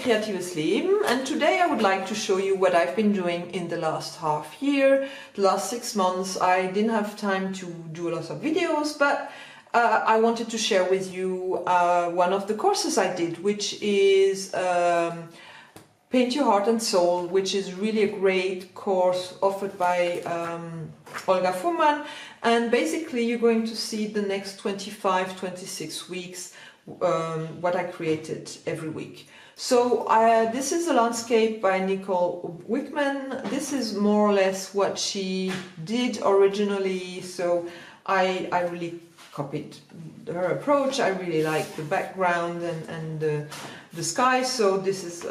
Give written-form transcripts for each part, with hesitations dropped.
kreatives Leben, and today I would like to show you what I've been doing in the last half year. The last 6 months I didn't have time to do a lot of videos, but I wanted to share with you one of the courses I did, which is Paint Your Heart and Soul, which is really a great course offered by Olga Fuhrmann. And basically you're going to see the next 25-26 weeks what I created every week. So this is a landscape by Nicole Wickman. This is more or less what she did originally, so I really copied her approach. I really like the background and the sky, so this is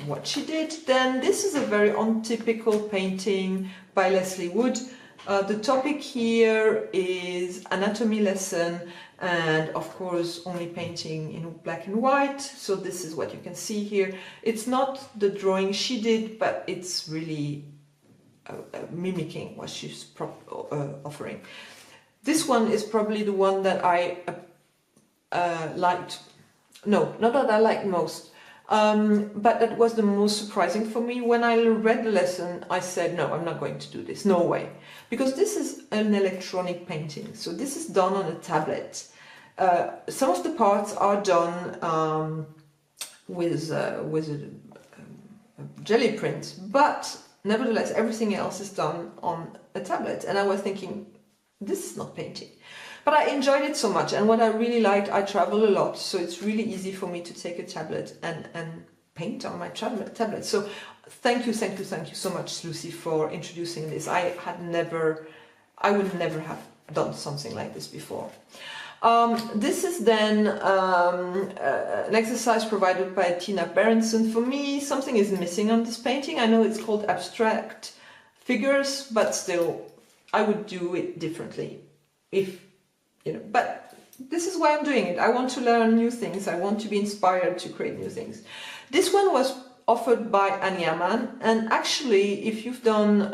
what she did. Then this is a very untypical painting by Leslie Wood. The topic here is anatomy lesson, and of course only painting in black and white, so this is what you can see here. It's not the drawing she did, but it's really mimicking what she's offering. This one is probably the one that I liked. No, not that I liked most, but that was the most surprising for me. When I read the lesson, I said, no, I'm not going to do this, no way. Because this is an electronic painting, so this is done on a tablet. Some of the parts are done with a jelly print, but nevertheless everything else is done on a tablet. And I was thinking, this is not painting. But I enjoyed it so much, and what I really liked, I travel a lot, so it's really easy for me to take a tablet and paint on my tablet. So thank you so much, Lucy, for introducing this. I would never have done something like this before. This is then an exercise provided by Tina Berenson. For me, something is missing on this painting. I know it's called abstract figures, but still, I would do it differently. But this is why I'm doing it. I want to learn new things. I want to be inspired to create new things. This one was offered by Anyaman, and actually, if you've done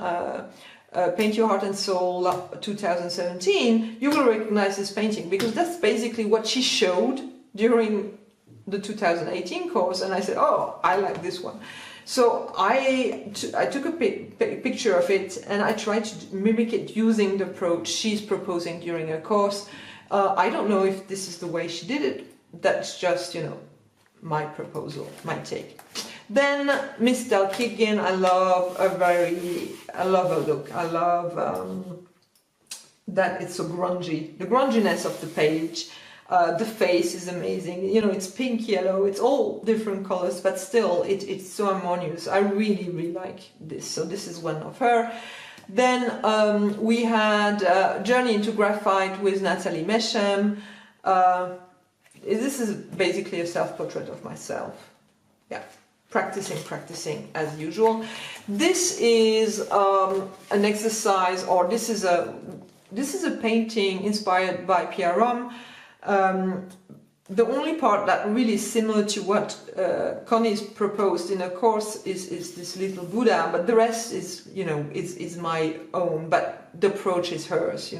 Paint Your Heart and Soul 2017, you will recognize this painting, because that's basically what she showed during the 2018 course, and I said, oh, I like this one. So I took a picture of it, and I tried to mimic it using the approach she's proposing during her course. I don't know if this is the way she did it. That's just, my proposal, my take. Then Miss Dalkigian, I love her look. I love that it's so grungy, the grunginess of the page. The face is amazing. It's pink, yellow, it's all different colors, but still it's so harmonious. I really like this. So this is one of her. Then we had Journey into Graphite with Natalie Mesham. This is basically a self-portrait of myself. Yeah, practicing as usual. This is an exercise, or this is a painting inspired by Pierre Rome. The only part that really is similar to what Connie's proposed in her course is this little Buddha, but the rest is, is my own, but the approach is hers,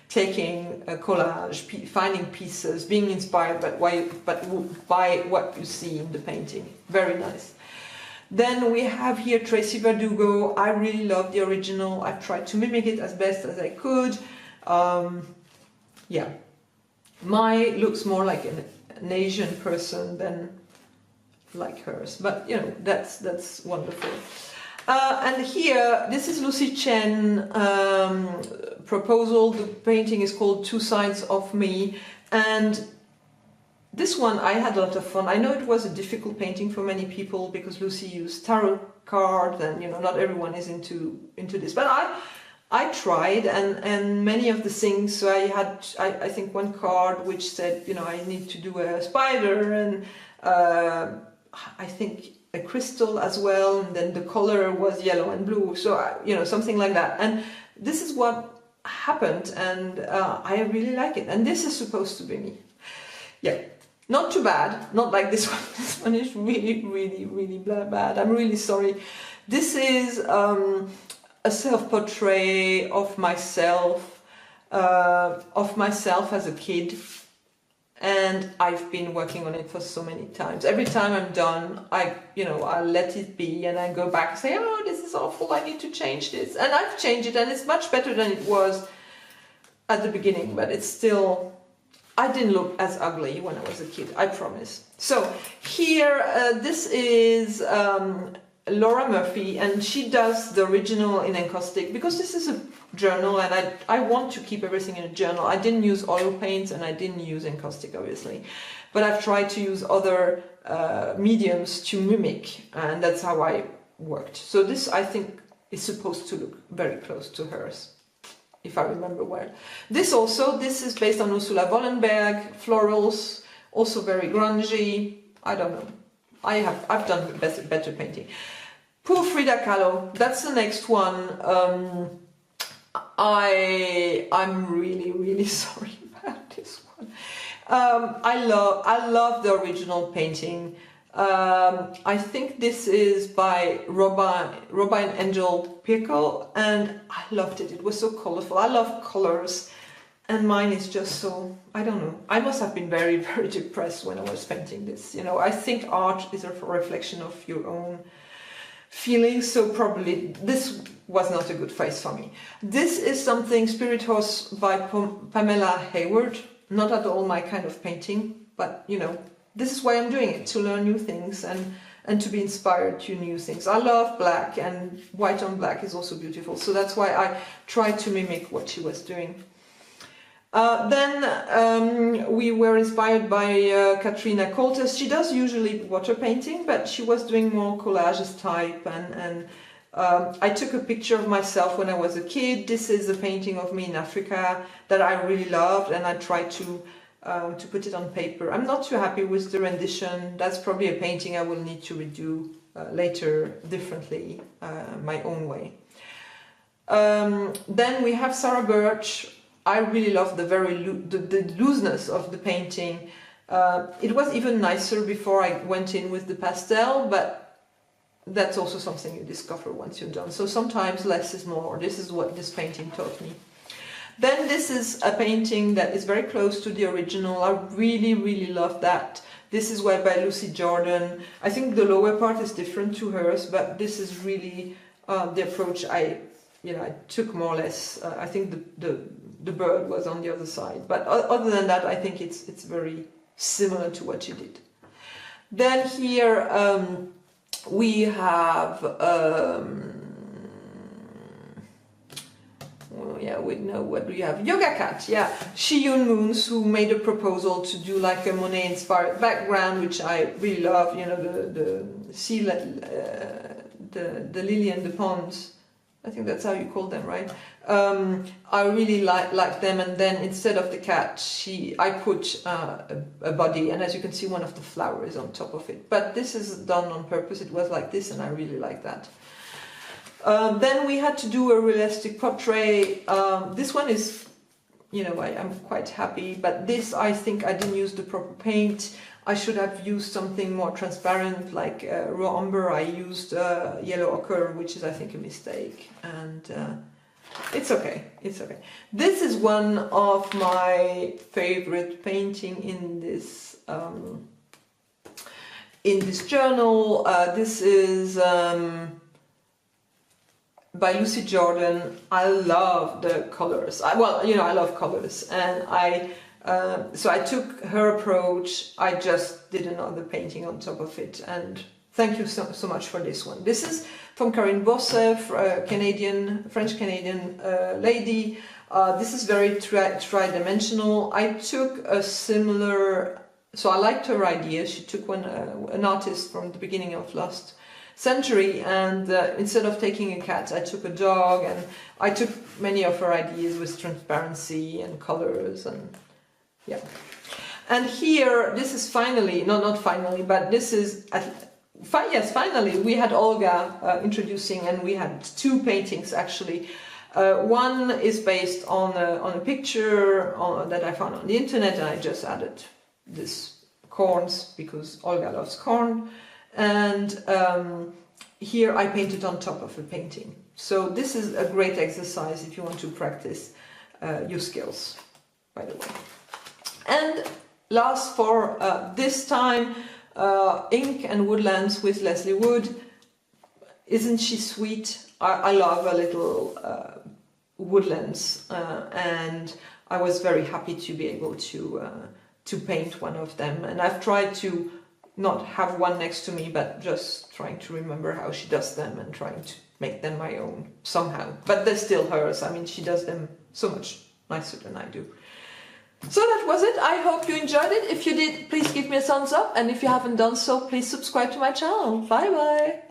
taking a collage, finding pieces, being inspired by what you see in the painting. Very nice. Then we have here Tracy Verdugo. I really love the original. I've tried to mimic it as best as I could. Yeah. Mine looks more like an Asian person than like hers, but that's wonderful. And here, this is Lucy Chen proposal. The painting is called Two Sides of Me, and this one I had a lot of fun. I know it was a difficult painting for many people because Lucy used tarot cards, and not everyone is into this, but I tried, and many of the things, so I had, I think, one card which said, I need to do a spider, and I think a crystal as well, and then the color was yellow and blue, so, something like that. And this is what happened, and I really like it. And this is supposed to be me. Yeah, not too bad, not like this one. This one is really bad. I'm really sorry. This is a self-portrait of myself as a kid, and I've been working on it for so many times. Every time I'm done, I let it be, and I go back and say, oh, this is awful, I need to change this. And I've changed it, and it's much better than it was at the beginning, but it's still, I didn't look as ugly when I was a kid, I promise. So here, this is Laura Murphy, and she does the original in encaustic, because this is a journal and I want to keep everything in a journal. I didn't use oil paints and I didn't use encaustic, obviously, but I've tried to use other mediums to mimic, and that's how I worked. So this, I think, is supposed to look very close to hers, if I remember well. This is based on Ursula Wollenberg, florals, also very grungy. I don't know. I've done better painting. Poor Frida Kahlo, that's the next one. I'm really sorry about this one. I love the original painting. I think this is by Robin Angel Pirkel, and I loved it. It was so colorful. I love colors, and mine is just so, I don't know. I must have been very depressed when I was painting this. You know, I think art is a reflection of your own feelings, so probably this was not a good phase for me. This is something, Spirit Horse by Pamela Hayward. Not at all my kind of painting, but you know, this is why I'm doing it, to learn new things and to be inspired to new things. I love black, and white on black is also beautiful, so that's why I tried to mimic what she was doing. Then we were inspired by Katrina Coltes. She does usually water painting, but she was doing more collages type, and I took a picture of myself when I was a kid. This is a painting of me in Africa that I really loved, and I tried to put it on paper. I'm not too happy with the rendition. That's probably a painting I will need to redo later differently, my own way. Then we have Sarah Birch. I really love the the looseness of the painting. It was even nicer before I went in with the pastel, but that's also something you discover once you're done. So sometimes less is more. This is what this painting taught me. Then this is a painting that is very close to the original. I really love that. This is by Lucy Jordan. I think the lower part is different to hers, but this is really the approach I took more or less. I think the bird was on the other side, but other than that, I think it's very similar to what she did. Then here we have what do you have? Yoga Cat, yeah. Shi-Yun Moons, who made a proposal to do like a Monet-inspired background, which I really love. You know, the sea, the lily and the ponds. I think that's how you call them, right? I really like them, and then instead of the cat, I put a body, and as you can see, one of the flowers on top of it. But this is done on purpose. It was like this, and I really like that. Then we had to do a realistic portrait. This one is, I'm quite happy, but this, I think I didn't use the proper paint. I should have used something more transparent, like raw umber. I used yellow ochre, which is, I think, a mistake, and it's okay. It's okay. This is one of my favorite painting in this journal. This is by Lucy Jordan. I love the colors. I love colors, and so I took her approach. I just did another painting on top of it, and thank you so much for this one. This is from Karine Bosse, French-Canadian lady. This is very tri-dimensional. I took a similar, so I liked her idea. She took an artist from the beginning of last century, and instead of taking a cat, I took a dog, and I took many of her ideas with transparency and colors, and yeah. And here, this is finally, not finally, but this is, yes, finally, we had Olga introducing, and we had two paintings actually. One is based on a picture that I found on the internet, and I just added this corns because Olga loves corn. And here I painted on top of a painting. So this is a great exercise if you want to practice your skills, by the way. And last for this time, Ink and Woodlands with Leslie Wood. Isn't she sweet? I love a little Woodlands, and I was very happy to be able to paint one of them. And I've tried to not have one next to me, but just trying to remember how she does them and trying to make them my own somehow. But they're still hers. I mean, she does them so much nicer than I do. So that was it. I hope you enjoyed it. If you did, please give me a thumbs up. And if you haven't done so, please subscribe to my channel. Bye bye.